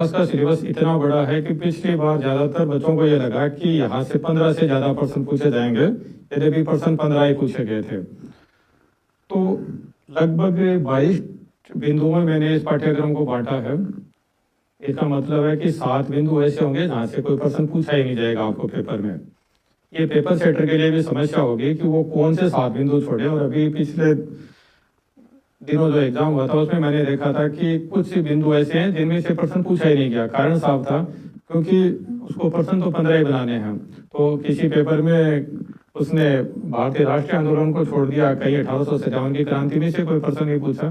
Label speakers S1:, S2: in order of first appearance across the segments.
S1: का सिलेबस इतना बड़ा है कि पिछली बार ज़्यादातर बच्चों को ये लगा कि यहाँ से 15 से ज़्यादा प्रश्न पूछे जाएंगे, यद्यपि प्रश्न 15 ही पूछे गए थे। तो लगभग 22 बिंदुओं में मैंने इस पाठ्यक्रम को बांटा है। इसका मतलब है कि 7 बिंदु ऐसे होंगे जहाँ से कोई प्रश्न पूछा ही नहीं जाएगा आपको पेपर में। ये पेपर सेटर के लिए भी समस्या होगी कि वो कौन से 7 बिंदु छोड़े। और अभी पिछले दिनों जो एग्जाम हुआ था उसमें मैंने देखा था कि कुछ बिंदु ऐसे हैं जिनमें से प्रश्न पूछा ही नहीं गया। कारण साफ था, क्योंकि उसको प्रश्न तो 15 ही बनाने हैं। तो किसी पेपर में उसने भारतीय राष्ट्रीय आंदोलन को छोड़ दिया, कहीं 1857 की क्रांति में से कोई प्रश्न नहीं पूछा।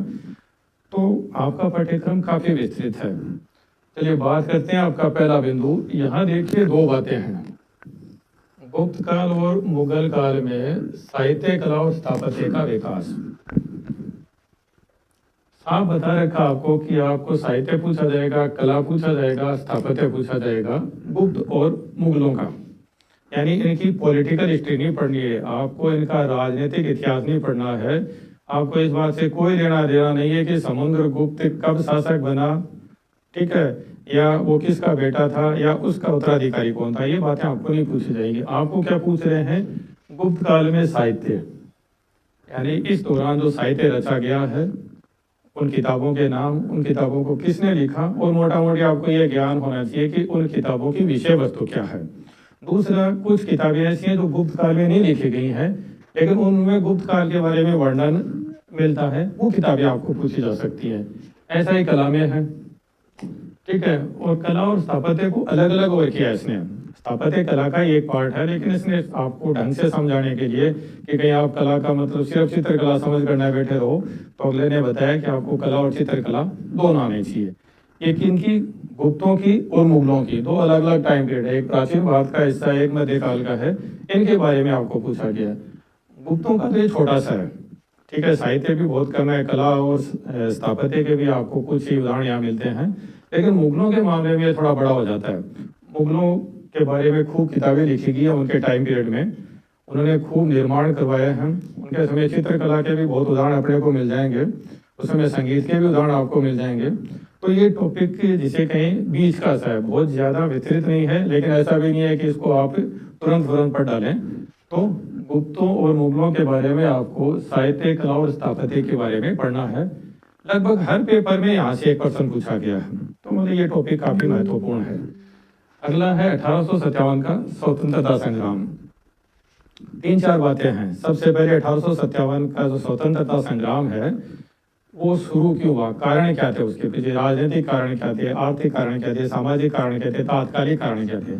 S1: तो आपका पाठ्यक्रम काफी विस्तृत है। चलिए बात करते हैं आपका पहला बिंदु। यहाँ देखिए 2 बातें हैं। गुप्त काल और मुगल काल में साहित्य, कला और स्थापत्य का विकास। साफ बता रखा आपको कि आपको साहित्य पूछा जाएगा, कला पूछा जाएगा, स्थापत्य पूछा जाएगा, गुप्त और मुगलों का। यानी इनकी पॉलिटिकल हिस्ट्री नहीं पढ़नी है आपको, इनका राजनीतिक इतिहास नहीं पढ़ना है आपको। इस बात से कोई लेना देना नहीं है कि समुद्रगुप्त कब शासक बना, ठीक है, या वो किसका बेटा था, या उसका उत्तराधिकारी कौन था। ये बातें आपको नहीं पूछी जाएगी। आपको क्या पूछ रहे हैं? गुप्त काल में साहित्य, यानी इस दौरान जो साहित्य रचा गया है, उन किताबों के नाम, उन किताबों को किसने लिखा, और मोटा मोटी आपको यह ज्ञान होना चाहिए कि उन किताबों की विषय वस्तु क्या है। दूसरा, कुछ किताबें ऐसी हैं जो गुप्त काल में नहीं लिखी गई हैं, लेकिन उनमें गुप्त काल के बारे में वर्णन मिलता है, वो किताबें आपको पूछी जा सकती हैं। ऐसा ही कला में है, ठीक है। और कला और स्थापत्य को अलग अलग वर्ग किया इसने। स्थापत्य कला का एक पार्ट है, लेकिन इसने आपको ढंग से समझाने के लिए कि कहीं आप कला का मतलब सिर्फ चित्रकला समझ कर न बैठे रहो, तो अगले ने बताया कि आपको कला और चित्रकला दोनों आने चाहिए। एक इनकी गुप्तों की और मुगलों की 2 अलग अलग टाइम पीरियड है। एक प्राचीन भारत का हिस्सा है, एक मध्यकाल का है। इनके बारे में आपको पूछा गया है। गुप्तों का तो ये छोटा सा है, ठीक है। साहित्य भी बहुत कम है, कला और स्थापत्य के भी आपको कुछ ही उदाहरण यहाँ मिलते हैं। लेकिन मुगलों के मामले में थोड़ा बड़ा हो जाता है। मुगलों के बारे में खूब किताबें लिखी गई हैं उनके टाइम पीरियड में। उन्होंने खूब निर्माण करवाए हैं। उनके समय चित्रकला के भी बहुत उदाहरण अपने को मिल जाएंगे, उस समय संगीत के भी उदाहरण आपको मिल जाएंगे। तो ये टॉपिक जिसे कहीं बीच का सा है, बहुत ज़्यादा विस्तृत नहीं है, लेकिन ऐसा भी नहीं है कि इसको आप तुरंत पढ़ डालें। तो गुप्तों और मुगलों के बारे में आपको साहित्य, कला और स्थापत्य के बारे में पढ़ना है। लगभग हर पेपर में यहाँ से एक प्रश्न पूछा गया है, तो मुझे ये टॉपिक काफी महत्वपूर्ण है। अगला है 1857 का स्वतंत्रता संग्राम। 3-4 बातें हैं। सबसे पहले 1857 का जो स्वतंत्रता संग्राम है वो शुरू क्यों हुआ, कारण क्या थे उसके पीछे, राजनीतिक कारण क्या थे, आर्थिक कारण क्या थे, सामाजिक कारण क्या थे, तात्कालिक कारण क्या थे।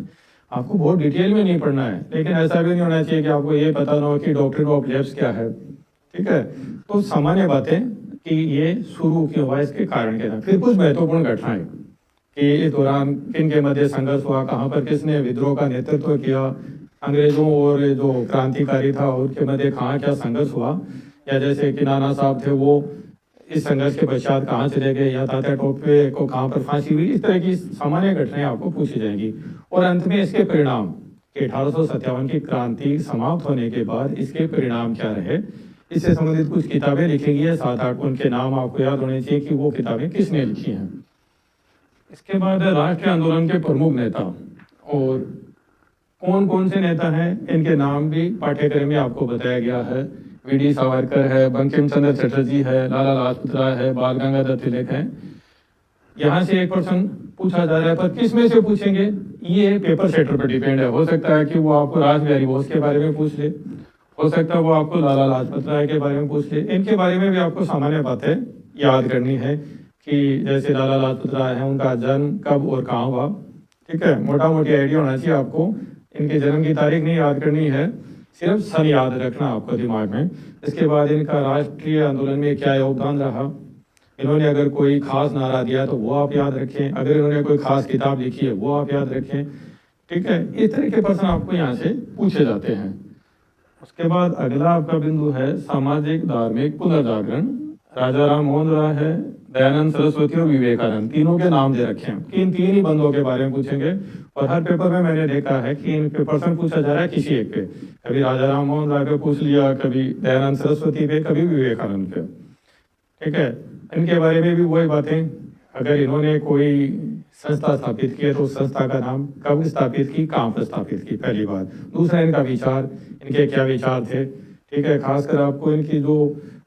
S1: आपको बहुत डिटेल में नहीं पढ़ना है, लेकिन ऐसा भी नहीं होना चाहिए कि आपको ये पता ना हो कि डॉक्ट्रिन ऑफ लेफ्ट क्या है, ठीक है। तो सामान्य बातें कि ये शुरू क्यों हुआ, इसके कारण क्या था। फिर कुछ महत्वपूर्ण घटनाएं कि इस दौरान किन के मध्य संघर्ष हुआ, कहाँ पर किसने विद्रोह का नेतृत्व किया, अंग्रेजों और जो क्रांतिकारी था उनके मध्य कहाँ क्या संघर्ष हुआ, या जैसे कि नाना साहब थे वो इस संघर्ष के पश्चात कहाँ चले गए, या तात्या टोपे को कहाँ पर फांसी हुई। इस तरह की सामान्य घटनाएं आपको पूछी जाएंगी। और अंत में इसके परिणाम कि 1857 की क्रांति समाप्त होने के बाद इसके परिणाम क्या रहे, इससे संबंधित कुछ किताबें लिखी गई है। 7-8 उनके नाम आपको याद होने चाहिए कि वो किताबें किसने लिखी हैं। इसके बाद राष्ट्रीय आंदोलन के प्रमुख नेता, और कौन कौन से नेता हैं इनके नाम भी पाठ्यक्रम में आपको बताया गया है। वी.डी. सावरकर है, बंकिम चंद्र चटर्जी है, लाला लाजपत राय है, बाल गंगाधर तिलक है। यहाँ से एक प्रश्न पूछा जा रहा है, पर किस में से पूछेंगे ये पेपर सेटर पर डिपेंड है। हो सकता है कि वो आपको रासबिहारी बोस के बारे में पूछ ले, हो सकता है वो आपको लाला लाजपत राय के बारे में पूछ ले। इनके बारे में भी आपको सामान्य बातें याद करनी है कि जैसे लाला लाजपत राय है, उनका जन्म कब और कहाँ हुआ, ठीक है। मोटा मोटी आइडिया होना चाहिए आपको। इनके जन्म की तारीख नहीं याद करनी है, सिर्फ सन याद रखना आपको दिमाग में। इसके बाद इनका राष्ट्रीय आंदोलन में क्या योगदान रहा, इन्होंने अगर कोई खास नारा दिया तो वो आप याद रखें, अगर इन्होंने कोई खास किताब लिखी है वो आप याद रखें, ठीक है। इस तरह के प्रश्न आपको यहाँ से पूछे जाते हैं। उसके बाद अगला आपका बिंदु है सामाजिक धार्मिक पुनर्जागरण। राजा राम मोहन राय है, दयानंद सरस्वती और विवेकानंद, तीनों के नाम दे रखे हैं कि इन 3 ही बंदों के बारे में पूछेंगे। और हर पेपर में मैंने देखा है कि इन पे प्रश्न पूछा जा रहा है किसी एक पे। कभी राजा राम मोहन राय पे पूछ लिया, कभी दयानंद सरस्वती पे, कभी विवेकानंद पे, ठीक है। इनके बारे में भी वही बातें अगर इन्होंने कोई संस्था स्थापित की है तो उस संस्था का नाम कब स्थापित की, कहाँ पर स्थापित की, पहली बात। दूसरा, इनका विचार, इनके क्या विचार थे, ठीक है। खासकर आपको इनकी जो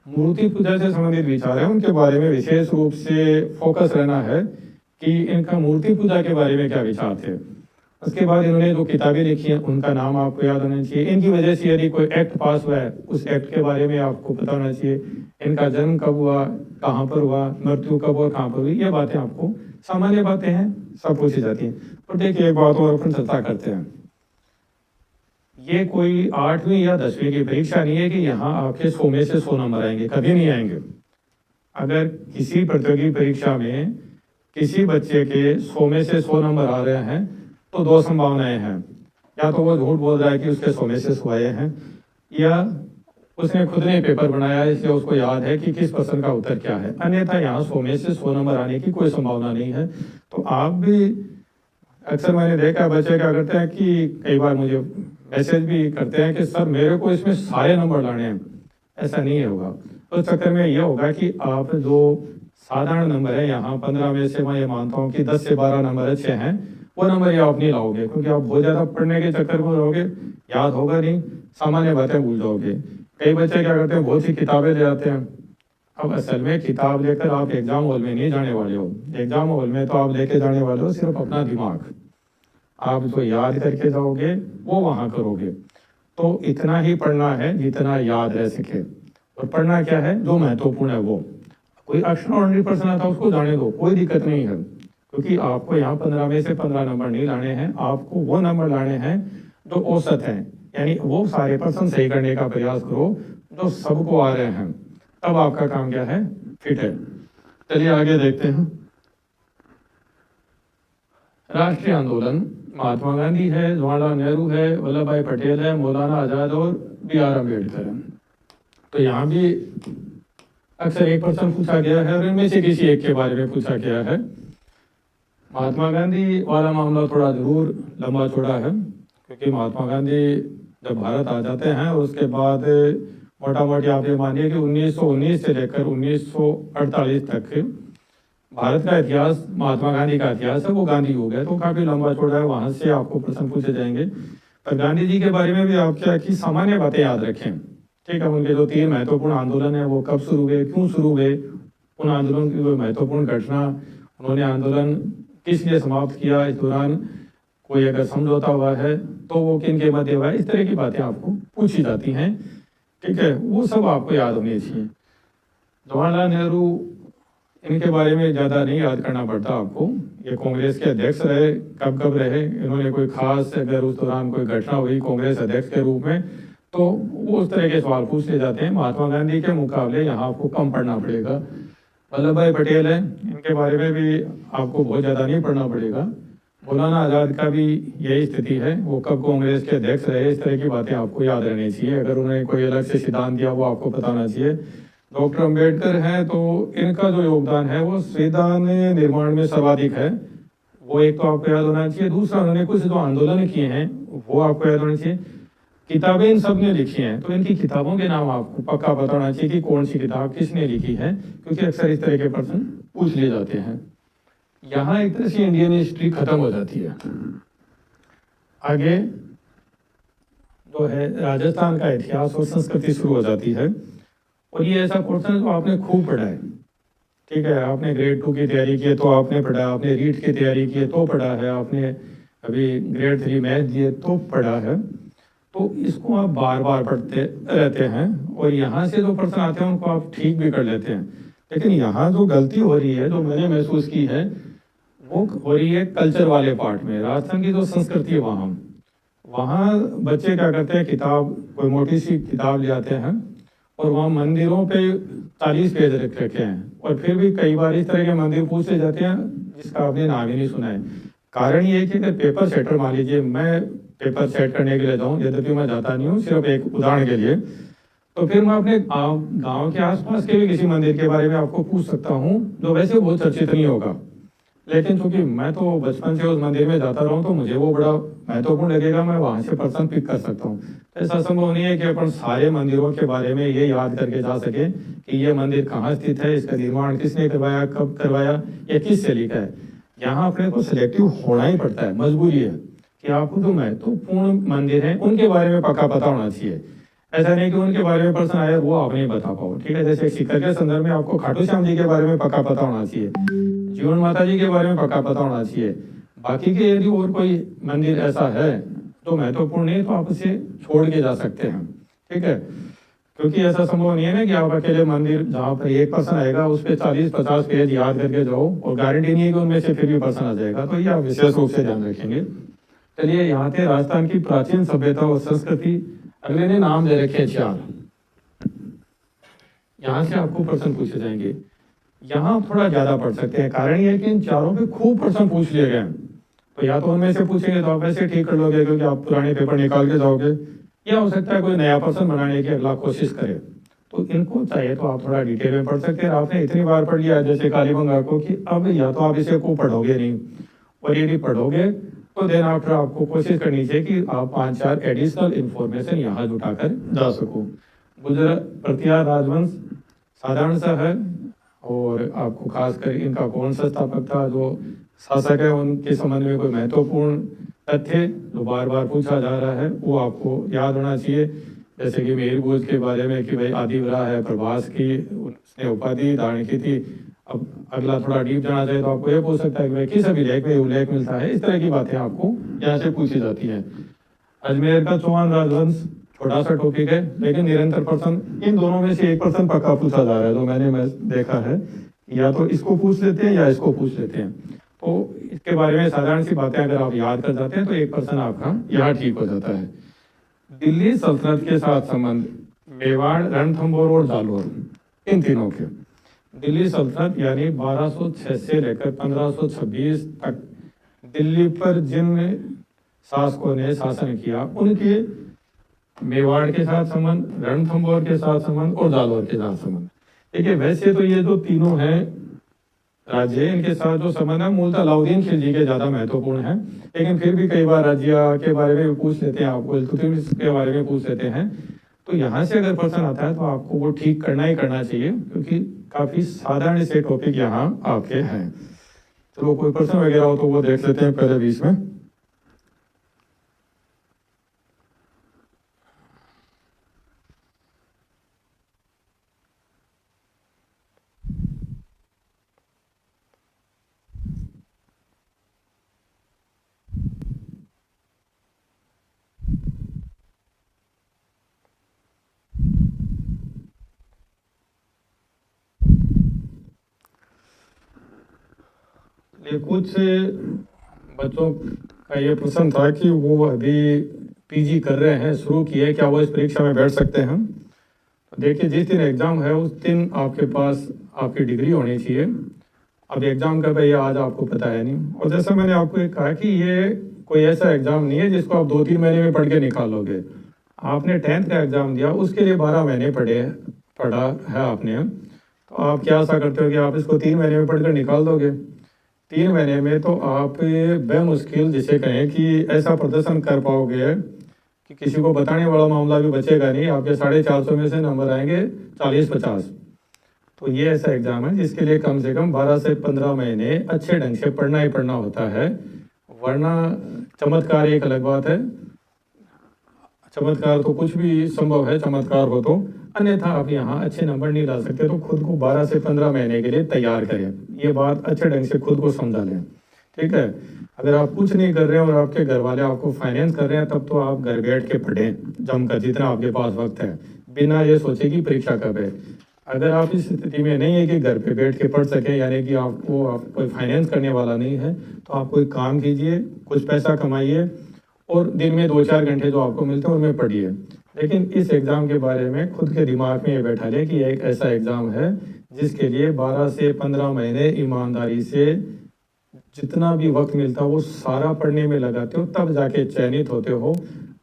S1: मूर्ति पूजा से संबंधित विचार है उनके बारे में विशेष रूप से फोकस रहना है कि इनका मूर्ति पूजा के बारे में क्या विचार थे। उसके बाद इन्होंने जो किताबें लिखी हैं उनका नाम आपको याद होना चाहिए। इनकी वजह से यदि कोई एक्ट पास हुआ है उस एक्ट के बारे में आपको पता होना चाहिए। इनका जन्म कब हुआ, कहाँ पर हुआ, मृत्यु कब और कहाँ पर हुई, ये बातें आपको सामान्य बातें हैं, सब पूछी जाती हैं। तो देखिए, एक बात और अपन चर्चा करते हैं। ये कोई 8वीं या 10वीं की परीक्षा नहीं है कि यहाँ आपके 100 में से 100 नंबर आएंगे, कभी नहीं आएंगे। अगर किसी प्रतियोगी परीक्षा में किसी बच्चे के 100 में से 100 नंबर आ रहे हैं तो दो संभावनाएं हैं, या तो वो झूठ बोल रहा है कि उसके 100 में से 100 आए हैं, या उसने खुद ने पेपर बनाया है इसलिए उसको याद है कि किस प्रश्न का उत्तर क्या है। अन्यथा यहाँ 100 में से 100 नंबर आने की कोई संभावना नहीं है। तो आप भी, अक्सर मैंने देखा बच्चे क्या करते हैं कि कई बार मुझे मैसेज भी करते हैं कि सर मेरे को इसमें सारे नंबर लाने हैं। ऐसा नहीं होगा। उस चक्कर में यह होगा कि आप जो साधारण नंबर है, यहाँ 15 में से मैं ये मानता हूँ कि 10 से 12 नंबर अच्छे हैं, वो नंबर ये आप नहीं लाओगे, क्योंकि आप बहुत ज़्यादा पढ़ने के चक्कर में रहोगे, याद होगा नहीं, सामान्य बातें भूल जाओगे। कई बच्चे क्या करते हैं, बहुत सी किताबें ले आते हैं। अब असल में किताब लेकर आप एग्जाम हॉल में नहीं जाने वाले हो। एग्जाम हॉल में तो आप लेके जाने वाले हो सिर्फ अपना दिमाग। आप जो याद करके जाओगे वो वहाँ करोगे। तो इतना ही पढ़ना है जितना याद रह सके। और पढ़ना क्या है, जो महत्वपूर्ण है वो। कोई अक्षर और 100% आता उसको जाने दो, कोई दिक्कत नहीं है, क्योंकि आपको यहाँ 15 में से 15 नंबर नहीं लाने हैं। आपको वो नंबर लाने हैं जो औसत हैं, यानी वो सारे प्रश्न सही करने का प्रयास करो जो सबको आ रहे हैं। तब आपका काम क्या है, फिट है। चलिए आगे देखते हैं। राष्ट्रीय आंदोलन, महात्मा गांधी है, जवाहरलाल नेहरू है, वल्लभ भाई पटेल है, मौलाना आजाद और B.R. अम्बेडकर है। तो यहाँ भी अक्सर एक प्रश्न पूछा गया है और इनमें से किसी एक के बारे में पूछा गया है। महात्मा गांधी वाला मामला थोड़ा जरूर लंबा चौड़ा है, क्योंकि महात्मा गांधी जब भारत आ जाते हैं उसके बाद मोटा मोटी आप ये मानिए कि 1919 से लेकर 1948 तक भारत का इतिहास, महात्मा गांधी का इतिहास है, वो गांधी युग है। तो काफी लंबा चौड़ा है, वहां से आपको प्रश्न पूछे जाएंगे। पर गांधी जी के बारे में भी आप क्या कि सामान्य बातें याद रखें, ठीक है। उनके जो 3 महत्वपूर्ण आंदोलन है वो कब शुरू हुए, क्यों शुरू हुए, उन आंदोलन की कोई महत्वपूर्ण घटना, उन्होंने आंदोलन किस लिए समाप्त किया, इस दौरान कोई अगर समझौता हुआ है तो वो किन के मध्य हुआ है, इस तरह की बातें आपको पूछी जाती हैं, ठीक है। वो सब आपको याद होनी चाहिए। जवाहरलाल नेहरू, इनके बारे में ज़्यादा नहीं याद करना पड़ता आपको। ये कांग्रेस के अध्यक्ष रहे, कब कब रहे, इन्होंने कोई खास, अगर उस दौरान कोई घटना हुई कांग्रेस अध्यक्ष के रूप में तो वो उस तरह के सवाल पूछ ले जाते हैं। महात्मा गांधी के मुकाबले यहाँ आपको कम पढ़ना पड़ेगा। वल्लभ भाई पटेल हैं, इनके बारे में भी आपको बहुत ज़्यादा नहीं पढ़ना पड़ेगा। मौलाना आज़ाद का भी यही स्थिति है, वो कब कांग्रेस के अध्यक्ष रहे, इस तरह की बातें आपको याद रहनी चाहिए। अगर उन्होंने कोई अलग से सिद्धांत दिया वो आपको बताना चाहिए। डॉक्टर अम्बेडकर हैं, तो इनका जो योगदान है वो संविधान निर्माण में सर्वाधिक है, वो एक तो आपको याद होना चाहिए। दूसरा, उन्होंने कुछ जो आंदोलन किए हैं वो आपको याद होना चाहिए। किताबें इन सब ने लिखी हैं, तो इनकी किताबों के नाम आपको पक्का बताना चाहिए कि कौन सी किताब किसने लिखी है, क्योंकि अक्सर इस तरह के प्रश्न पूछ लिए जाते हैं। यहाँ एक तरह से इंडियन हिस्ट्री खत्म हो जाती है। आगे जो है राजस्थान का इतिहास और संस्कृति शुरू हो जाती है। और ये ऐसा कोर्स है जो आपने खूब पढ़ा है, ठीक है। आपने ग्रेड 2 की तैयारी की है तो आपने पढ़ा, आपने रीट की तैयारी की है तो पढ़ा है, आपने अभी ग्रेड 3 मैथ दिए तो पढ़ा है। तो इसको आप बार बार पढ़ते रहते हैं और यहाँ से जो प्रश्न आते हैं उनको आप ठीक भी कर लेते हैं। लेकिन यहाँ जो गलती हो रही है, जो मैंने महसूस की है, वो हो रही है कल्चर वाले पार्ट में। राजस्थान की जो संस्कृति है वहाँ बच्चे क्या करते हैं, किताब, कोई मोटी सी किताब ले आते हैं और वहाँ मंदिरों पे 40 पेज रख रखे हैं, और फिर भी कई बार इस तरह के मंदिर पूछे जाते हैं जिसका आपने नाम ही नहीं सुना है। कारण ये है कि अगर पेपर सेटर, मान लीजिए मैं पेपर सेट करने के लिए जाऊँ, यद्यपि मैं जाता नहीं हूँ, सिर्फ एक उदाहरण के लिए, तो फिर मैं अपने गांव के आसपास के भी किसी मंदिर के बारे में आपको पूछ सकता हूँ जो वैसे बहुत चर्चित नहीं होगा, लेकिन चूंकि मैं तो बचपन से उस मंदिर में जाता रहा हूँ तो मुझे वो बड़ा महत्वपूर्ण लगेगा, मैं वहां से पर्सन पिक कर सकता हूँ। ऐसा संभव नहीं है कि अपन सारे मंदिरों के बारे में ये याद करके जा सके कि ये मंदिर कहाँ स्थित है, इसका निर्माण किसने करवाया, कब करवाया, या किससे लिखा है। यहाँ अपने को सिलेक्टिव होना ही पड़ता है, मजबूरी है कि आपको जो महत्वपूर्ण मंदिर है उनके बारे में पक्का पता होना चाहिए। ऐसा नहीं कि उनके बारे में पर्सन आया वो आप नहीं बता पाओ, ठीक है। जैसे सीकर के संदर्भ में आपको खाटू श्याम जी के बारे में पक्का पता होना चाहिए, जीवन माता जी के बारे में पक्का पता होना चाहिए। बाकी के यदि और कोई मंदिर ऐसा है तो महत्वपूर्ण नहीं तो आप उसे छोड़ के जा सकते हैं, ठीक है। क्योंकि ऐसा संभव नहीं है ना कि आप अकेले मंदिर जहाँ पर एक पर्सन आएगा उस पर 40-50 पेज याद करके जाओ और गारंटी नहीं है कि उनमें से फिर भी पर्सन आ जाएगा, तो ये आप विशेष रूप से ध्यान रखेंगे। चलिए, यहाँ के राजस्थान की प्राचीन सभ्यता और संस्कृति, अगले ने नाम दे रखे 4। यहाँ से आपको प्रश्न पूछे जाएंगे। यहाँ थोड़ा ज्यादा पढ़ सकते हैं, कारण ये है कि इन 4 पे खूब प्रश्न पूछ लिए गए। तो या तो उनमें से पूछेंगे तो आप वैसे ठीक कर लोगे क्योंकि आप पुराने पेपर निकाल के जाओगे, या हो सकता है कोई नया पर्सन बनाने की अगला कोशिश करे। तो इनको चाहिए तो आप थोड़ा डिटेल में पढ़ सकते हैं। आपने इतनी बार पढ़ लिया जैसे कालीबंगा को कि अब या तो आप इसे को पढ़ोगे नहीं, और यदि पढ़ोगे तो देन आफ्टर आपको कोशिश करनी चाहिए कि आप 5-4 एडिशनल इंफॉर्मेशन यहाँ जुटाकर जा सको। गुजरात प्रतिहार राजवंश साधारण सा है, और आपको खासकर इनका कौन सा स्थापक था, जो शासक है, उनके संबंध में कोई महत्वपूर्ण तथ्य जो बार बार पूछा जा रहा है वो आपको याद होना चाहिए। जैसे कि मेहर भोज के बारे में कि भाई आदिवरा है, प्रभास की उसने उपाधि धारण की थी। अब अगला थोड़ा डीप जाना चाहिए तो आपको ये पूछ सकता है कि भाई किस अभिलेख में उल्लेख मिलता है। इस तरह की बातें आपको यहाँ से पूछी जाती हैं। अजमेर का चौहान राजवंश छोटा सा टॉपिक है, लेकिन निरंतर पर्सन इन दोनों में से एक पर्सन पक्का पूछा जा रहा है, तो मैं देखा है या तो इसको पूछ लेते हैं या इसको पूछ लेते हैं। तो इसके बारे में साधारण सी बातें अगर आप याद कर जाते हैं तो एक पर्सन आपका यहाँ ठीक हो जाता है। दिल्ली सल्तनत के साथ संबंध, मेवाड़, रणथंभौर और जालौर, इन तीनों के। दिल्ली सल्तनत यानी 1206 से लेकर 1526 तक दिल्ली पर जिन शासकों ने शासन किया उनके मेवाड़ के साथ संबंध, रणथंभौर के साथ संबंध और जालौर के साथ संबंध। देखिए, वैसे तो ये जो तीनों हैं राज्य, इनके साथ जो संबंध है मूलतः अलाउद्दीन खिलजी के ज्यादा महत्वपूर्ण है, लेकिन फिर भी कई बार राज्य के बारे में पूछ लेते हैं, आपको इल्तुतमिश के बारे में पूछ लेते हैं। तो यहाँ से अगर प्रश्न आता है तो आपको वो ठीक करना ही करना चाहिए, क्योंकि काफी साधारण से टॉपिक यहाँ आपके हैं। चलो, कोई प्रश्न वगैरह हो तो वो देख लेते हैं पहले बीच में। कुछ बच्चों का ये प्रश्न था कि वो अभी पीजी कर रहे हैं, शुरू किए, क्या वो इस परीक्षा में बैठ सकते हैं। देखिए, जिस दिन एग्जाम है उस दिन आपके पास आपकी डिग्री होनी चाहिए। अब एग्जाम कब है ये आज आपको पता है नहीं, और जैसा मैंने आपको कहा कि ये कोई ऐसा एग्जाम नहीं है जिसको आप 2-3 महीने में पढ़ के निकालोगे। आपने 10th का एग्जाम दिया, उसके लिए 12 महीने पढ़ा है आपने, तो आप क्या आशा करते हो कि आप इसको 3 महीने में पढ़कर निकाल दोगे। 3 महीने में तो आप बेमुश्किल जिसे कहें कि ऐसा प्रदर्शन कर पाओगे कि किसी को बताने वाला मामला भी बचेगा नहीं। आपके 450 में से नंबर आएंगे 40-50। तो ये ऐसा एग्जाम है जिसके लिए कम से कम 12 से 15 महीने अच्छे ढंग से पढ़ना ही पढ़ना होता है, वरना चमत्कार एक अलग बात है। चमत्कार तो कुछ भी संभव है, चमत्कार हो तो, अन्यथा आप यहाँ अच्छे नंबर नहीं ला सकते। तो खुद को 12 से 15 महीने के लिए तैयार करें, ये बात अच्छे ढंग से खुद को समझा लें, ठीक है। अगर आप कुछ नहीं कर रहे हैं और आपके घर वाले आपको फाइनेंस कर रहे हैं, तब तो आप घर बैठ के पढ़ें जमकर, जितना आपके पास वक्त है, बिना ये सोचे कि परीक्षा कब है। अगर आप इस स्थिति में नहीं है कि घर पे बैठ के पढ़ सकें, यानी कि आप कोई फाइनेंस करने वाला नहीं है, तो आप कोई काम कीजिए, कुछ पैसा कमाइए और दिन में 2-4 घंटे जो आपको मिलते हैं उनमें पढ़िए। लेकिन इस एग्ज़ाम के बारे में खुद के दिमाग में ये बैठा लें कि एक ऐसा एग्ज़ाम है जिसके लिए 12 से 15 महीने ईमानदारी से जितना भी वक्त मिलता है वो सारा पढ़ने में लगाते हो, तब जाके चयनित होते हो।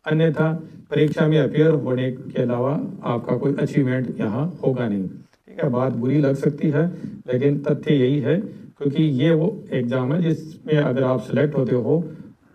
S1: अन्यथा परीक्षा में अपियर होने के अलावा आपका कोई अचीवमेंट यहाँ होगा नहीं, ठीक है। बात बुरी लग सकती है, लेकिन तथ्य यही है क्योंकि ये वो एग्ज़ाम है जिसमें अगर आप सेलेक्ट होते हो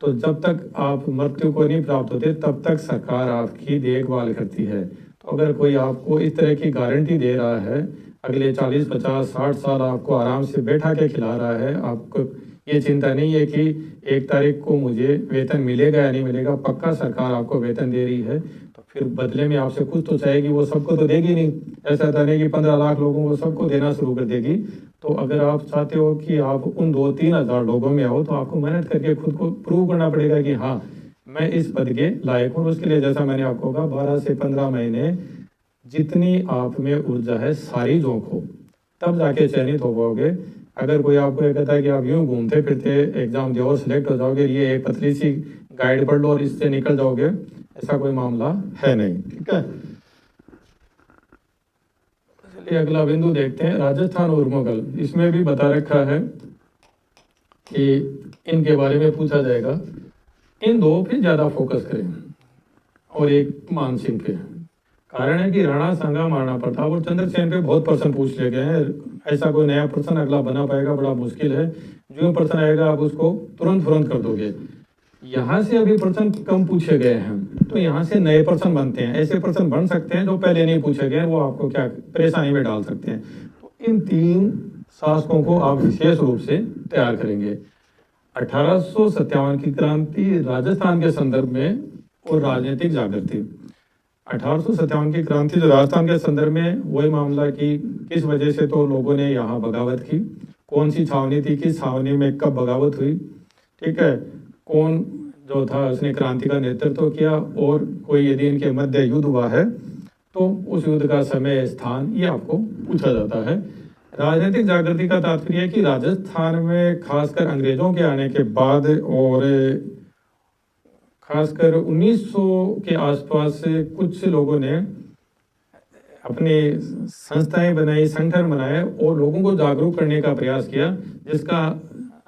S1: तो जब तक आप मृत्यु को नहीं प्राप्त होते तब तक सरकार आपकी देखभाल करती है। तो अगर कोई आपको इस तरह की गारंटी दे रहा है, अगले 40, 50, 60 साल आपको आराम से बैठा के खिला रहा है, आपको ये चिंता नहीं है कि 1 तारीख को मुझे वेतन मिलेगा या नहीं मिलेगा, पक्का सरकार आपको वेतन दे रही है, तो फिर बदले में आपसे कुछ तो चाहेगी, वो सबको तो देगी नहीं। ऐसा तो नहीं कि 15 लाख लोगों को सबको देना शुरू कर देगी। तो अगर आप चाहते हो कि आप उन 2-3 हज़ार लोगों में आओ, तो आपको मेहनत करके खुद को प्रूव करना पड़ेगा कि हाँ, मैं इस पद के लायक हूँ। उसके लिए जैसा मैंने आपको कहा 12 से 15 महीने जितनी आप में ऊर्जा है सारी झोंको, तब जाके चयनित हो पाओगे। अगर कोई आपको ये कहता है कि आप यूं घूमते फिरते एग्जाम दो और सिलेक्ट हो जाओगे, ये एक पतली सी गाइड पढ़ लो और इससे निकल जाओगे, ऐसा कोई मामला है नहीं। ठीक है, चलिए अगला बिंदु देखते हैं, राजस्थान और मुगल। इसमें भी बता रखा है कि इनके बारे में पूछा जाएगा। इन दो पे ज़्यादा फोकस करें और एक मानसिंह पे। कारण है कि राणा सांगा, महाराणा प्रताप और चंद्रसेन पे बहुत प्रश्न पूछ लिए गए हैं। ऐसा कोई नया प्रश्न अगला बना पाएगा बड़ा मुश्किल है। जो प्रश्न आएगा आप उसको तुरंत कर दोगे। यहाँ से अभी प्रश्न कम पूछे गए हैं, तो यहाँ से नए प्रश्न बनते हैं। ऐसे प्रश्न बन सकते हैं जो पहले नहीं पूछे गए, वो आपको क्या परेशानी में डाल सकते हैं। तो इन 3 शासकों को आप विशेष रूप से तैयार करेंगे। 1857 की क्रांति राजस्थान के संदर्भ में और राजनीतिक जागृति। 1857 की क्रांति जो राजस्थान के संदर्भ में, वही मामला कि किस वजह से तो लोगों ने यहाँ बगावत की, कौन सी छावनी थी, किस छावनी में कब बगावत हुई, ठीक है, कौन जो था उसने क्रांति का नेतृत्व किया, और कोई यदि इनके मध्य युद्ध हुआ है तो उस युद्ध का समय, स्थान, ये आपको पूछा जाता है। राजनीतिक जागृति का तात्पर्य है कि राजस्थान में खासकर अंग्रेजों के आने के बाद और खासकर 1900 के आसपास कुछ लोगों ने अपने संस्थाएं बनाई, संगठन बनाए और लोगों को जागरूक करने का प्रयास किया, जिसका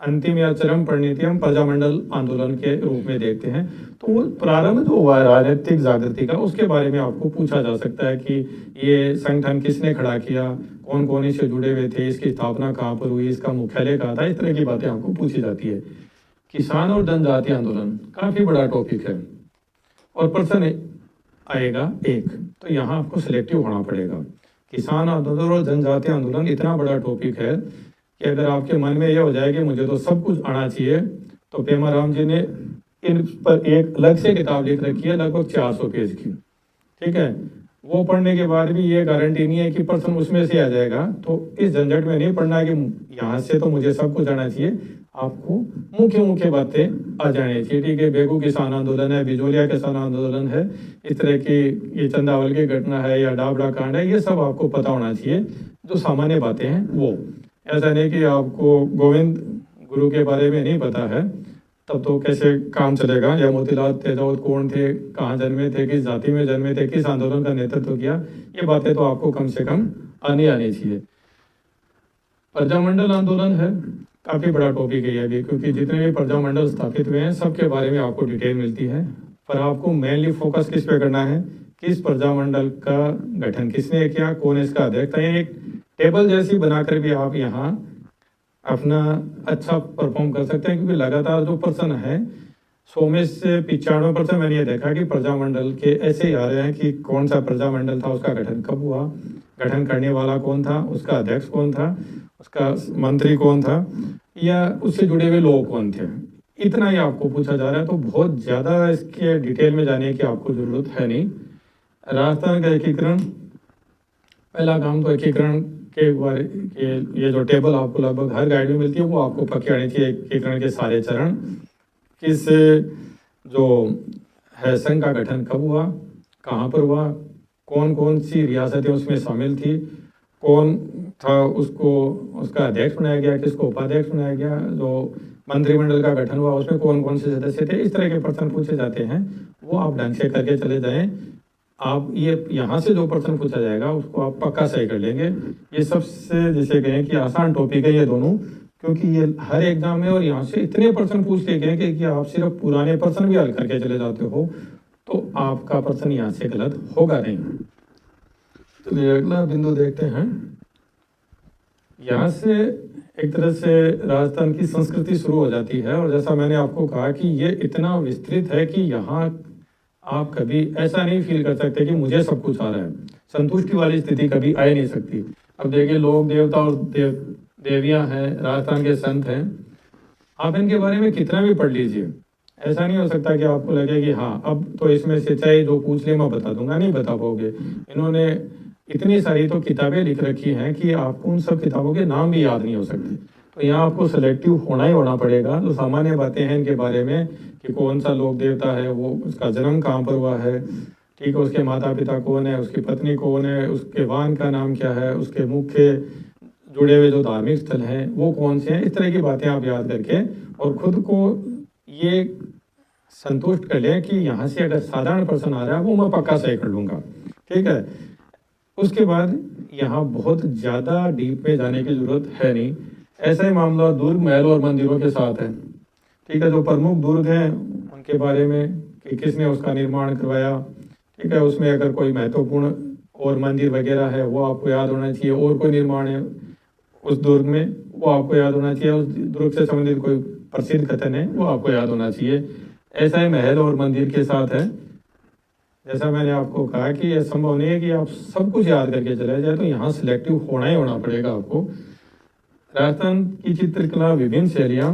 S1: अंतिम या चरम परिणति हम प्रजामंडल आंदोलन के रूप में देखते हैं। तो वो प्रारंभ जो हुआ राजनीतिक जागृति का, उसके बारे में आपको पूछा जा सकता है कि ये संगठन किसने खड़ा किया, कौन कौन इससे जुड़े हुए थे, इसकी स्थापना कहाँ पर हुई, इसका मुख्यालय कहाँ था, इस तरह की बातें आपको पूछी जाती है। किसान और जनजाति आंदोलन काफी बड़ा टॉपिक है और प्रश्न आएगा एक, तो यहाँ आपको सिलेक्टिव होना पड़ेगा। किसान आंदोलन और जनजाति आंदोलन इतना बड़ा टॉपिक है कि अगर आपके मन में यह हो जाए कि मुझे तो सब कुछ आना चाहिए, तो पेमाराम जी ने इन पर एक अलग से किताब लिख रखी है, लगभग 400 पेज की। ठीक है, वो पढ़ने के बाद भी ये गारंटी नहीं है कि प्रश्न उसमें से आ जाएगा। तो इस झंझट में नहीं पढ़ना है कि यहाँ से तो मुझे सब कुछ आना चाहिए। आपको मुख्य बातें आ जानी चाहिए। ठीक है, बेगू किसान आंदोलन है, बिजोलिया किसान आंदोलन है, इस तरह की ये चंदावल की घटना है या डाबड़ा कांड है, ये सब आपको पता होना चाहिए। जो सामान्य बातें हैं वो, ऐसा नहीं कि आपको गोविंद गुरु के बारे में नहीं पता है, तब तो कैसे काम चलेगा। या मोतीलाल तेजावत कौन थे, कहाँ जन्मे थे, किस जाति में जन्मे थे, किस आंदोलन का नेतृत्व किया, ये बातें तो आपको कम से कम आनी चाहिए। प्रजामंडल आंदोलन है, काफी बड़ा टॉपिक है ये भी, क्योंकि जितने भी प्रजामंडल स्थापित हुए हैं सबके बारे में आपको डिटेल मिलती है। पर आपको मेनली फोकस किस पे करना है, किस प्रजामंडल का गठन किसने किया, कौन इसका अध्यक्ष था। एक टेबल जैसी बनाकर भी आप यहाँ अपना अच्छा परफॉर्म कर सकते हैं, क्योंकि लगातार जो प्रश्न है 100 में से 95% मैंने ये देखा कि प्रजामंडल के ऐसे ही आ रहे हैं कि कौन सा प्रजामंडल था, उसका गठन कब हुआ, गठन करने वाला कौन था, उसका अध्यक्ष कौन था, उसका मंत्री कौन था, या उससे जुड़े हुए लोग कौन थे। इतना ही आपको पूछा जा रहा है, तो बहुत ज़्यादा इसके डिटेल में जाने की आपको ज़रूरत है नहीं। राजस्थान का एकीकरण, पहला काम तो एकीकरण के बारे के, ये जो टेबल आपको लगभग हर गाइड में मिलती है वो आपको पक्की आनी चाहिए। एकीकरण के सारे चरण, किस जो है संघ का गठन कब हुआ, कहाँ पर हुआ, कौन कौन सी रियासतें उसमें शामिल थी, कौन था उसको उसका अध्यक्ष बनाया गया, किसको उपाध्यक्ष बनाया गया, जो मंत्रिमंडल का गठन हुआ उसमें कौन कौन से सदस्य थे। इस तरह के प्रश्न पूछे जाते हैं, वो आप ढंग से करके चले जाएं। आप ये यहाँ से जो प्रश्न पूछा जाएगा उसको आप पक्का सही कर लेंगे। ये सबसे जिसे कहें कि आसान टॉपिक है ये दोनों, क्योंकि ये हर एग्जाम में और यहाँ से इतने प्रश्न पूछ लिए गए कि आप सिर्फ पुराने प्रश्न भी हल करके चले जाते हो तो आपका प्रश्न यहाँ से गलत होगा नहीं। तो अगला बिंदु देखते हैं। यहाँ से एक तरह से राजस्थान की संस्कृति शुरू हो जाती है। और जैसा मैंने आपको कहा कि ये इतना विस्तृत है कि यहाँ आप कभी ऐसा नहीं फील कर सकते कि मुझे सब कुछ आ रहा है, संतुष्टि वाली स्थिति कभी आ ही नहीं सकती। अब देखिए, लोग देवता और देवियाँ हैं, राजस्थान के संत हैं, आप इनके बारे में कितना भी पढ़ लीजिए, ऐसा नहीं हो सकता कि आपको लगे कि हाँ अब तो इसमें से चाहे जो पूछ ले मैं बता दूंगा, नहीं बता पाओगे। इन्होंने इतनी सारी तो किताबें लिख रखी हैं कि आपको उन सब किताबों के नाम भी याद नहीं हो सकते। तो यहाँ आपको सेलेक्टिव होना ही होना पड़ेगा। जो सामान्य बातें हैं इनके बारे में कि कौन सा लोक देवता है, वो उसका जन्म कहाँ पर हुआ है, ठीक है, उसके माता पिता कौन है, उसकी पत्नी कौन है, उसके वाहन का नाम क्या है, उसके मुख्य जुड़े हुए जो धार्मिक स्थल हैं वो कौन से हैं, इस तरह की बातें आप याद करके और खुद को ये संतुष्ट कर लें कि यहाँ से अगर साधारण पर्सन आ रहा है वो मैं पक्का सही कर लूँगा, ठीक है। उसके बाद यहाँ बहुत ज़्यादा डीप में जाने की ज़रूरत है नहीं। ऐसा ही मामला दुर्ग, महल और मंदिरों के साथ है, ठीक है। जो प्रमुख दुर्ग हैं उनके बारे में कि किसने उसका निर्माण करवाया, ठीक है, उसमें अगर कोई महत्वपूर्ण और मंदिर वगैरह है वो आपको याद होना चाहिए, और कोई निर्माण है उस दुर्ग में वो आपको याद होना चाहिए, उस दुर्ग से संबंधित कोई प्रसिद्ध कथन है वो आपको याद होना चाहिए। ऐसा ही महल और मंदिर के साथ है। जैसा मैंने आपको कहा कि यह संभव नहीं है कि आप सब कुछ याद करके चले जाए, तो यहाँ सिलेक्टिव होना ही होना पड़ेगा आपको। राजस्थान की चित्रकला विभिन्न शैलियाँ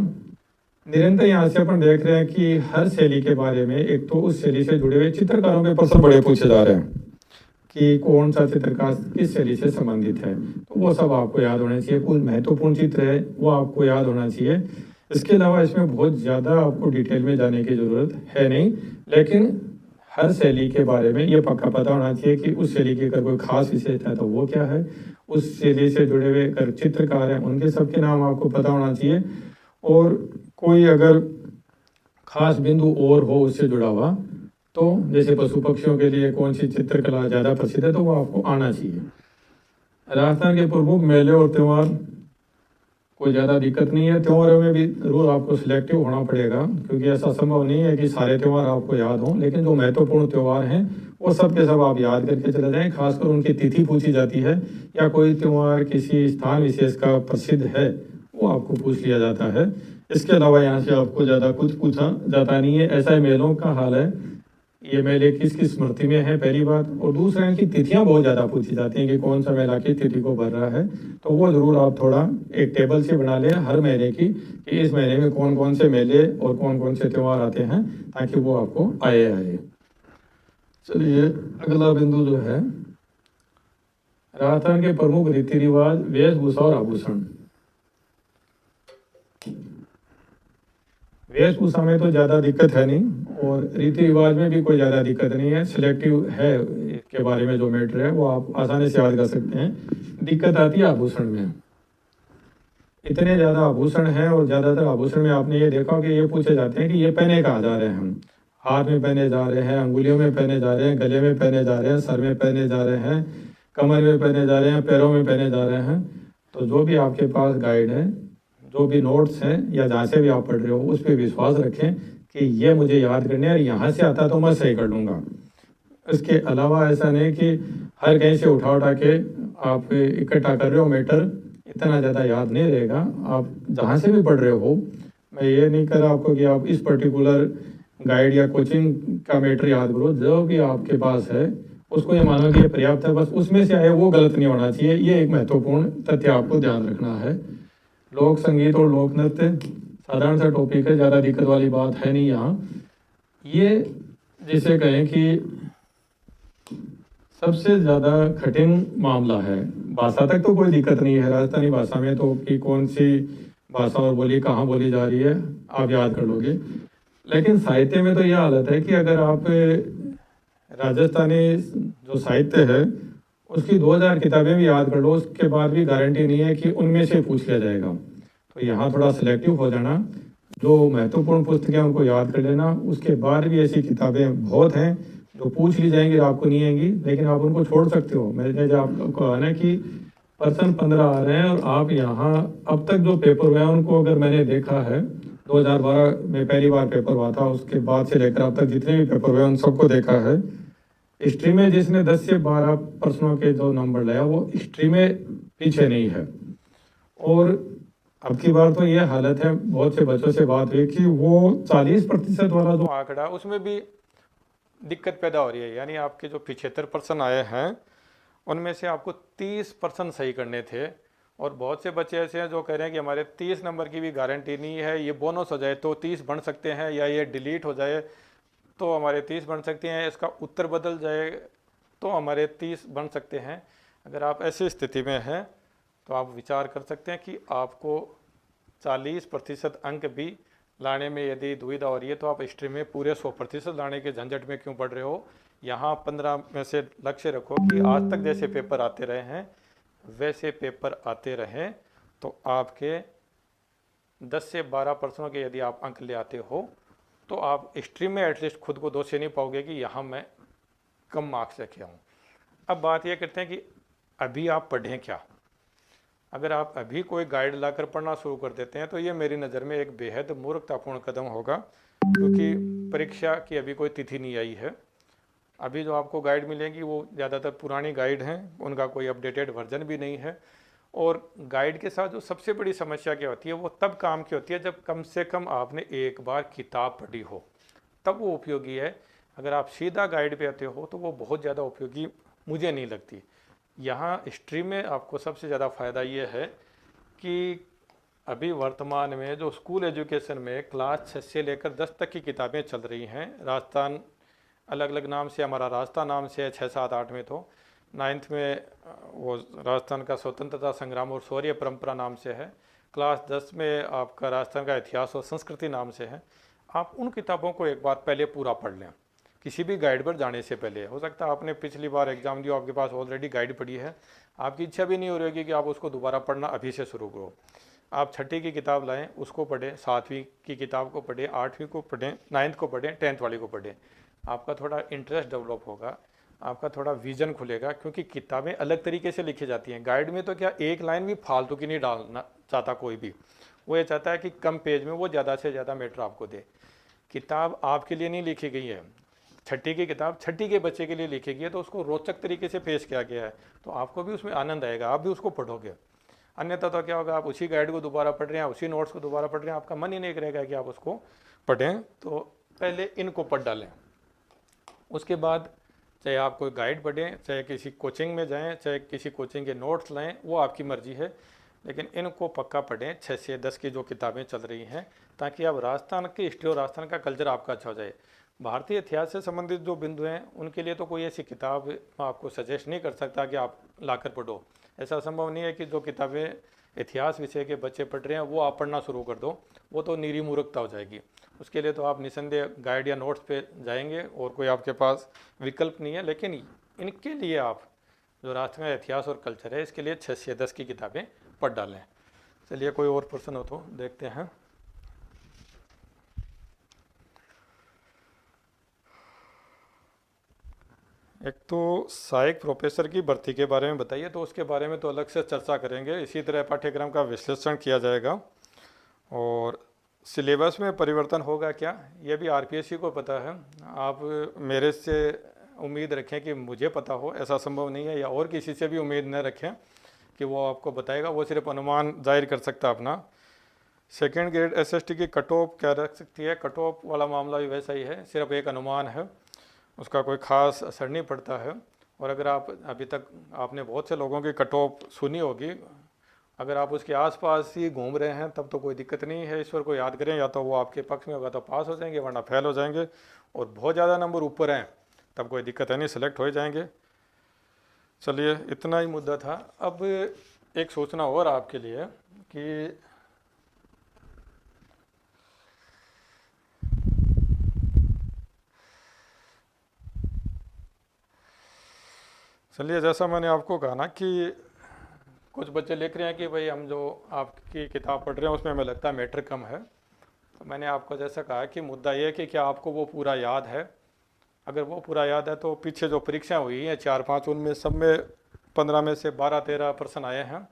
S1: निरंतर यहाँ से अपन देख रहे हैं कि हर शैली के बारे में एक तो उस शैली से जुड़े हुए चित्रकारों के प्रश्न बड़े पूछे जा रहे हैं कि कौन सा चित्रकार किस शैली से संबंधित है, तो वो सब आपको याद होना चाहिए। कुछ महत्वपूर्ण चित्र है वो आपको याद होना चाहिए। इसके अलावा इसमें बहुत ज़्यादा आपको डिटेल में जाने की ज़रूरत है नहीं, लेकिन हर शैली के बारे में ये पक्का पता होना चाहिए कि उस शैली की अगर कोई खास विशेषता है तो वो क्या है, उस शैली से जुड़े हुए अगर चित्रकार हैं उनके सबके नाम आपको पता होना चाहिए, और कोई अगर खास बिंदु और हो उससे जुड़ा हुआ, तो जैसे पशु पक्षियों के लिए कौन सी चित्रकला ज़्यादा प्रसिद्ध है तो वो आपको आना चाहिए। राजस्थान के प्रमुख मेले और त्यौहार, कोई ज़्यादा दिक्कत नहीं है। त्योहारों में भी जरूर आपको सिलेक्टिव होना पड़ेगा, क्योंकि ऐसा संभव नहीं है कि सारे त्यौहार आपको याद हों, लेकिन जो महत्वपूर्ण त्यौहार हैं वो सब के सब आप याद करके चले जाएं। खासकर उनकी तिथि पूछी जाती है या कोई त्यौहार किसी स्थान विशेष का प्रसिद्ध है वो आपको पूछ लिया जाता है। इसके अलावा यहाँ से आपको ज़्यादा कुछ पूछा जाता नहीं है। ऐसा ही मेलों का हाल है, ये मेले किसकी स्मृति में है, पहली बात, और दूसरा इनकी तिथियां बहुत ज़्यादा पूछी जाती हैं कि कौन सा मेला किस तिथि को भर रहा है, तो वो ज़रूर आप थोड़ा एक टेबल से बना लें हर महीने की कि इस महीने में कौन कौन से मेले और कौन कौन से त्यौहार आते हैं, ताकि वो आपको आए। चलिए, अगला बिंदु जो है राजस्थान के प्रमुख रीति रिवाज, वेशभूषा और आभूषण। वेशभूषा में तो ज़्यादा दिक्कत है नहीं, और रीति रिवाज में भी कोई ज़्यादा दिक्कत नहीं है। सिलेक्टिव है इसके बारे में जो मैटर है वो आप आसानी से याद कर सकते हैं। दिक्कत आती है आभूषण में। इतने ज़्यादा आभूषण हैं, और ज़्यादातर आभूषण में आपने ये देखा कि ये पूछे जाते हैं कि ये पहने कहाँ जा रहे हैं हम, हाथ में पहने जा रहे हैं, अंगुलियों में पहने जा रहे हैं, गले में पहने जा रहे हैं, सर में पहने जा रहे हैं, कमर में पहने जा रहे हैं, पैरों में पहने जा रहे हैं। तो जो भी आपके पास गाइड है, जो भी नोट्स हैं या जहाँ से भी आप पढ़ रहे हो, उस पर विश्वास रखें कि ये मुझे याद करने है और यहाँ से आता तो मैं सही कर लूँगा। इसके अलावा ऐसा नहीं कि हर कहीं से उठा के आप इकट्ठा कर रहे हो मैटर, इतना ज़्यादा याद नहीं रहेगा। आप जहाँ से भी पढ़ रहे हो, मैं ये नहीं कर रहा आपको कि आप इस पर्टिकुलर गाइड या कोचिंग का मैटर याद करो। जो भी आपके पास है उसको ये मानो कि ये पर्याप्त है, बस उसमें से आए वो गलत नहीं होना चाहिए। ये एक महत्वपूर्ण तथ्य आपको ध्यान रखना है। लोक संगीत और लोक नृत्य साधारण सा टॉपिक है, ज़्यादा दिक्कत वाली बात है नहीं यहाँ। ये जिसे कहें कि सबसे ज़्यादा कठिन मामला है। भाषा तक तो कोई दिक्कत नहीं है, राजस्थानी भाषा में तो कि कौन सी भाषा और बोली कहाँ बोली जा रही है आप याद कर लोगे। लेकिन साहित्य में तो यह हालत है कि अगर आप राजस्थानी जो साहित्य है उसकी 2000 किताबें भी याद कर लो, उसके बाद भी गारंटी नहीं है कि उनमें से पूछ लिया जाएगा। तो यहाँ थोड़ा सिलेक्टिव हो जाना, जो महत्वपूर्ण पुस्तकें उनको याद कर लेना। उसके बाद भी ऐसी किताबें बहुत हैं जो पूछ ली जाएंगी, आपको नहीं आएंगी, लेकिन आप उनको छोड़ सकते हो। मैंने जो आपको कहा ना कि पर्सन 15 आ रहे हैं, और आप यहाँ अब तक जो पेपर हुए हैं उनको अगर मैंने देखा है, 2012 में पहली बार पेपर हुआ था, उसके बाद से लेकर अब तक जितने भी पेपर हुए उन सबको देखा है। हिस्ट्री में जिसने 10 से 12 प्रश्नों के जो नंबर लाया वो हिस्ट्री में पीछे नहीं है। और अब की बार तो ये हालत है, बहुत से बच्चों से बात हुई कि वो 40% वाला जो आंकड़ा उसमें भी दिक्कत पैदा हो रही है। यानी आपके जो 75% आए हैं उनमें से आपको 30% सही करने थे, और बहुत से बच्चे ऐसे हैं जो कह रहे हैं कि हमारे 30 नंबर की भी गारंटी नहीं है, ये बोनस हो जाए तो 30 बन सकते हैं, या ये डिलीट हो जाए तो हमारे 30 बन सकते हैं, इसका उत्तर बदल जाए तो हमारे 30 बन सकते हैं। अगर आप ऐसी स्थिति में हैं तो आप विचार कर सकते हैं कि आपको 40% अंक भी लाने में यदि दुविधा हो रही है तो आप हिस्ट्री में पूरे 100% लाने के झंझट में क्यों पड़ रहे हो। यहाँ 15 में से लक्ष्य रखो कि आज तक जैसे पेपर आते रहे हैं वैसे पेपर आते रहें, तो आपके 10 से 12 प्रश्नों के यदि आप अंक ले आते हो तो आप हिस्ट्री में एटलीस्ट खुद को दोषी नहीं पाओगे कि यहाँ मैं कम मार्क्स लेके आऊँ। अब बात यह करते हैं कि अभी आप पढ़ें क्या। अगर आप अभी कोई गाइड लाकर पढ़ना शुरू कर देते हैं तो ये मेरी नज़र में एक बेहद मूर्खतापूर्ण कदम होगा, क्योंकि परीक्षा की अभी कोई तिथि नहीं आई है। अभी जो आपको गाइड मिलेंगी वो ज़्यादातर पुरानी गाइड हैं, उनका कोई अपडेटेड वर्जन भी नहीं है। और गाइड के साथ जो सबसे बड़ी समस्या क्या होती है वो तब काम की होती है जब कम से कम आपने एक बार किताब पढ़ी हो, तब वो उपयोगी है। अगर आप सीधा गाइड पे आते हो तो वो बहुत ज़्यादा उपयोगी मुझे नहीं लगती। यहाँ हिस्ट्री में आपको सबसे ज़्यादा फ़ायदा ये है कि अभी वर्तमान में जो स्कूल एजुकेशन में क्लास 6 से लेकर 10 तक की किताबें चल रही हैं, राजस्थान अलग अलग नाम से, हमारा राजस्थान नाम से है 6, 7, 8 में, तो 9th में वो राजस्थान का स्वतंत्रता संग्राम और शौर्य परंपरा नाम से है, क्लास 10 में आपका राजस्थान का इतिहास और संस्कृति नाम से है। आप उन किताबों को एक बार पहले पूरा पढ़ लें किसी भी गाइड पर जाने से पहले। हो सकता है आपने पिछली बार एग्ज़ाम दिया, आपके पास ऑलरेडी गाइड पड़ी है, आपकी इच्छा भी नहीं हो रही होगी कि आप उसको दोबारा पढ़ना अभी से शुरू करो। आप 6ठी की किताब लाएं, उसको पढ़ें, 7वीं की किताब को पढ़ें, 8वीं को पढ़ें, 9th को पढ़ें, 10th वाली को पढ़ें। आपका थोड़ा इंटरेस्ट डेवलप होगा, आपका थोड़ा विजन खुलेगा, क्योंकि किताबें अलग तरीके से लिखी जाती हैं। गाइड में तो क्या एक लाइन भी फालतू की नहीं डालना चाहता कोई भी, वो ये चाहता है कि कम पेज में वो ज़्यादा से ज़्यादा मैटर आपको दे। किताब आपके लिए नहीं लिखी गई है, 6ठी की किताब 6ठी के बच्चे के लिए लिखी गई है, तो उसको रोचक तरीके से पेश किया गया है, तो आपको भी उसमें आनंद आएगा, आप भी उसको पढ़ोगे। अन्यथा तो क्या होगा, आप उसी गाइड को दोबारा पढ़ रहे हैं, उसी नोट्स को दोबारा पढ़ रहे हैं, आपका मन ही नहीं करेगा कि आप उसको पढ़ें। तो पहले इनको पढ़ डालें, उसके बाद चाहे आप कोई गाइड पढ़ें, चाहे किसी कोचिंग में जाएं, चाहे किसी कोचिंग के नोट्स लाएं, वो आपकी मर्जी है, लेकिन इनको पक्का पढ़ें 6 से 10 की जो किताबें चल रही हैं, ताकि अब राजस्थान की हिस्ट्री और राजस्थान का कल्चर आपका अच्छा हो जाए। भारतीय इतिहास से संबंधित जो बिंदु हैं उनके लिए तो कोई ऐसी किताब मैं आपको सजेस्ट नहीं कर सकता कि आप लाकर पढ़ो। ऐसा संभव नहीं है कि जो किताबें इतिहास विषय के बच्चे पढ़ रहे हैं वो आप पढ़ना शुरू कर दो, वो तो निरी मूर्खता हो जाएगी। उसके लिए तो आप निसंदेह गाइड या नोट्स पे जाएंगे और कोई आपके पास विकल्प नहीं है। लेकिन इनके लिए आप जो राष्ट्र का इतिहास और कल्चर है, इसके लिए 6 से 10 की किताबें पढ़ डालें। चलिए कोई और प्रश्न हो तो देखते हैं। एक तो सहायक प्रोफेसर की भर्ती के बारे में बताइए, तो उसके बारे में तो अलग से चर्चा करेंगे। इसी तरह पाठ्यक्रम का विश्लेषण किया जाएगा, और सिलेबस में परिवर्तन होगा क्या, ये भी आरपीएससी को पता है। आप मेरे से उम्मीद रखें कि मुझे पता हो, ऐसा संभव नहीं है, या और किसी से भी उम्मीद न रखें कि वो आपको बताएगा, वो सिर्फ अनुमान जाहिर कर सकता है अपना। सेकेंड ग्रेड एसएसटी की कट ऑफ क्या रख सकती है, कट ऑफ वाला मामला भी वैसा ही है, सिर्फ एक अनुमान है, उसका कोई ख़ास असर नहीं पड़ता है। और अगर आप अभी तक आपने बहुत से लोगों की कट ऑफ सुनी होगी, अगर आप उसके आसपास ही घूम रहे हैं तब तो कोई दिक्कत नहीं है, ईश्वर को याद करें, या तो वो आपके पक्ष में होगा तो पास हो जाएंगे, वरना फेल हो जाएंगे। और बहुत ज़्यादा नंबर ऊपर हैं तब कोई दिक्कत है नहीं, सेलेक्ट हो जाएंगे। चलिए इतना ही मुद्दा था। अब एक सूचना और आपके लिए कि चलिए, जैसा मैंने आपको कहा ना कि कुछ बच्चे लिख रहे हैं कि भाई हम जो आपकी किताब पढ़ रहे हैं उसमें हमें लगता है मैटर कम है, तो मैंने आपको जैसा कहा कि मुद्दा ये है कि क्या आपको वो पूरा याद है। अगर वो पूरा याद है तो पीछे जो परीक्षाएं हुई हैं 4-5, उनमें सब में 15 में से 12-13 प्रश्न आए हैं,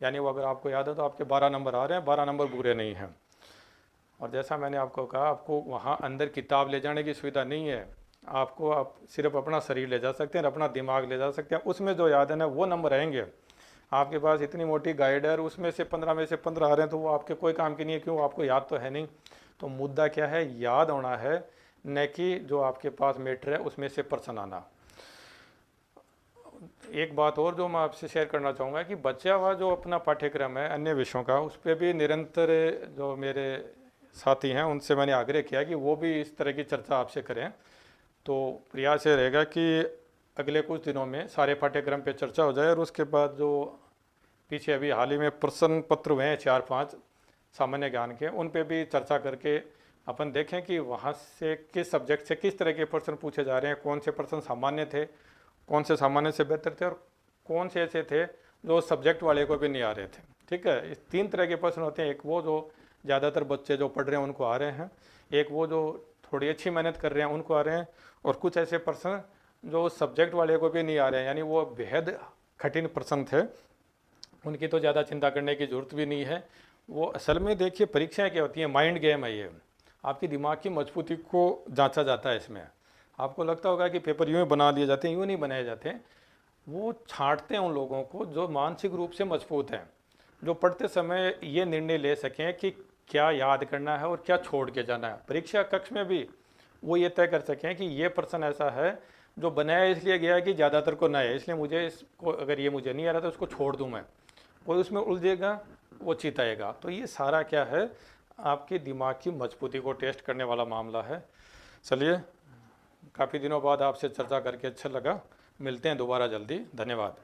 S1: यानी वो अगर आपको याद है तो आपके 12 नंबर आ रहे हैं, 12 नंबर बुरे नहीं हैं। और जैसा मैंने आपको कहा, आपको वहाँ अंदर किताब ले जाने की सुविधा नहीं है, आप सिर्फ अपना शरीर ले जा सकते हैं, अपना दिमाग ले जा सकते हैं, उसमें जो याद है ना वो नंबर आएंगे।
S2: आपके पास इतनी मोटी गाइड है, उसमें से 15 में से 15 आ रहे हैं, तो वो आपके कोई काम की नहीं है, क्यों, आपको याद तो है नहीं। तो मुद्दा क्या है, याद होना है, न कि जो आपके पास मैटर है उसमें से पर्सन आना। एक बात और जो मैं आपसे शेयर करना चाहूँगा कि बचा हुआ जो अपना पाठ्यक्रम है अन्य विषयों का, उस पर भी निरंतर जो मेरे साथी हैं उनसे मैंने आग्रह किया कि वो भी इस तरह की चर्चा आपसे करें। तो प्रयास ये रहेगा कि अगले कुछ दिनों में सारे पाठ्यक्रम पे चर्चा हो जाए, और उसके बाद जो पीछे अभी हाल ही में प्रश्न पत्र हुए हैं 4-5 सामान्य ज्ञान के, उन पे भी चर्चा करके अपन देखें कि वहाँ से किस सब्जेक्ट से किस तरह के प्रश्न पूछे जा रहे हैं, कौन से प्रश्न सामान्य थे, कौन से सामान्य से बेहतर थे, और कौन से ऐसे थे जो सब्जेक्ट वाले को भी नहीं आ रहे थे। ठीक है, इस 3 तरह के प्रश्न होते हैं। एक वो जो ज़्यादातर बच्चे जो पढ़ रहे हैं उनको आ रहे हैं, एक वो जो थोड़ी अच्छी मेहनत कर रहे हैं उनको आ रहे हैं, और कुछ ऐसे प्रश्न जो सब्जेक्ट वाले को भी नहीं आ रहे हैं, यानी वो बेहद कठिन प्रश्न थे, उनकी तो ज़्यादा चिंता करने की ज़रूरत भी नहीं है। वो असल में देखिए परीक्षाएं क्या होती हैं, माइंड गेम है ये, आपकी दिमाग की मजबूती को जांचा जाता है इसमें। आपको लगता होगा कि पेपर यूँ ही बना लिए जाते हैं, यूँ नहीं बनाए जाते। वो छांटते हैं उन लोगों को जो मानसिक रूप से मजबूत हैं, जो पढ़ते समय ये निर्णय ले सकें कि क्या याद करना है और क्या छोड़ के जाना है। परीक्षा कक्ष में भी वो ये तय कर सकें कि ये प्रश्न ऐसा है जो बनाया इसलिए गया है कि ज़्यादातर को ना है, इसलिए मुझे इसको, अगर ये मुझे नहीं आ रहा तो उसको छोड़ दूँ मैं। कोई उसमें उलझेगा, वो चिताएगा। तो ये सारा क्या है, आपकी दिमाग की मजबूती को टेस्ट करने वाला मामला है। चलिए, काफ़ी दिनों बाद आपसे चर्चा करके अच्छा लगा। मिलते हैं दोबारा जल्दी। धन्यवाद।